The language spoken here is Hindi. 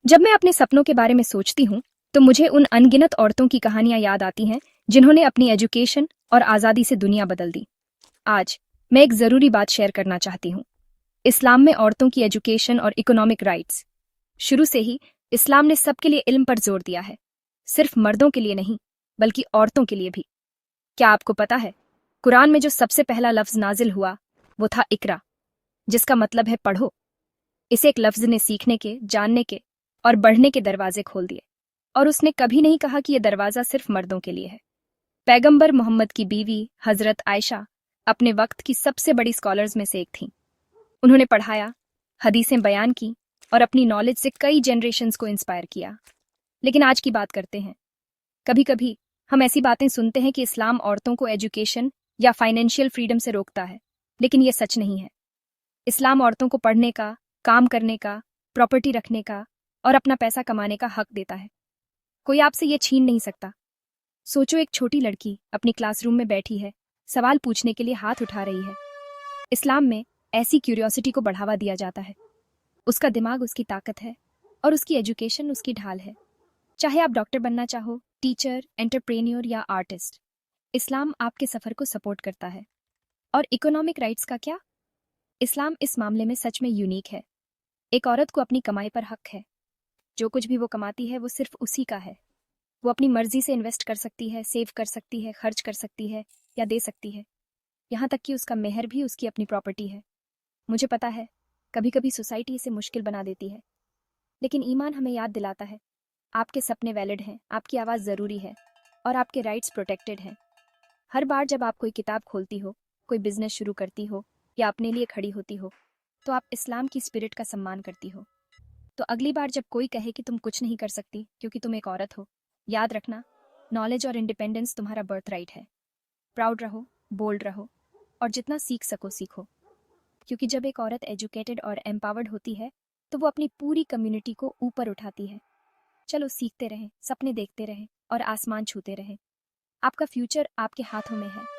जब मैं अपने सपनों के बारे में सोचती हूँ तो मुझे उन अनगिनत औरतों की कहानियां याद आती हैं जिन्होंने अपनी एजुकेशन और आज़ादी से दुनिया बदल दी। आज मैं एक ज़रूरी बात शेयर करना चाहती हूँ। इस्लाम में औरतों की एजुकेशन और इकोनॉमिक राइट्स। शुरू से ही इस्लाम ने सबके लिए इल्म पर जोर दिया है, सिर्फ मर्दों के लिए नहीं बल्कि औरतों के लिए भी। क्या आपको पता है, कुरान में जो सबसे पहला लफ्ज नाजिल हुआ वो था इकरा, जिसका मतलब है पढ़ो। इसे एक लफ्ज ने सीखने के, जानने के और बढ़ने के दरवाजे खोल दिए। और उसने कभी नहीं कहा कि यह दरवाजा सिर्फ मर्दों के लिए है। पैगंबर मोहम्मद की बीवी हजरत आयशा अपने वक्त की सबसे बड़ी स्कॉलर्स में से एक थीं। उन्होंने पढ़ाया, हदीसें बयान की और अपनी नॉलेज से कई जनरेशन्स को इंस्पायर किया। लेकिन आज की बात करते हैं। कभी कभी हम ऐसी बातें सुनते हैं कि इस्लाम औरतों को एजुकेशन या फाइनेंशियल फ्रीडम से रोकता है, लेकिन यह सच नहीं है। इस्लाम औरतों को पढ़ने का, काम करने का, प्रॉपर्टी रखने का और अपना पैसा कमाने का हक देता है। कोई आपसे ये छीन नहीं सकता। सोचो, एक छोटी लड़की अपनी क्लासरूम में बैठी है, सवाल पूछने के लिए हाथ उठा रही है। इस्लाम में ऐसी क्यूरियोसिटी को बढ़ावा दिया जाता है। उसका दिमाग उसकी ताकत है और उसकी एजुकेशन उसकी ढाल है। चाहे आप डॉक्टर बनना चाहो, टीचर, एंटरप्रेन्योर या आर्टिस्ट, इस्लाम आपके सफर को सपोर्ट करता है। और इकोनॉमिक राइट्स का क्या? इस्लाम इस मामले में सच में यूनिक है। एक औरत को अपनी कमाई पर हक है। जो कुछ भी वो कमाती है वो सिर्फ उसी का है। वो अपनी मर्जी से इन्वेस्ट कर सकती है, सेव कर सकती है, खर्च कर सकती है या दे सकती है। यहाँ तक कि उसका मेहर भी उसकी अपनी प्रॉपर्टी है। मुझे पता है, कभी कभी सोसाइटी इसे मुश्किल बना देती है, लेकिन ईमान हमें याद दिलाता है, आपके सपने वैलिड हैं, आपकी आवाज़ ज़रूरी है और आपके राइट्स प्रोटेक्टेड हैं। हर बार जब आप कोई किताब खोलती हो, कोई बिजनेस शुरू करती हो या अपने लिए खड़ी होती हो, तो आप इस्लाम की स्पिरिट का सम्मान करती हो। तो अगली बार जब कोई कहे कि तुम कुछ नहीं कर सकती क्योंकि तुम एक औरत हो, याद रखना, नॉलेज और इंडिपेंडेंस तुम्हारा बर्थ राइट है। प्राउड रहो, बोल्ड रहो और जितना सीख सको सीखो। क्योंकि जब एक औरत एजुकेटेड और एम्पावर्ड होती है तो वो अपनी पूरी कम्युनिटी को ऊपर उठाती है। चलो सीखते रहें, सपने देखते रहें और आसमान छूते रहें। आपका फ्यूचर आपके हाथों में है।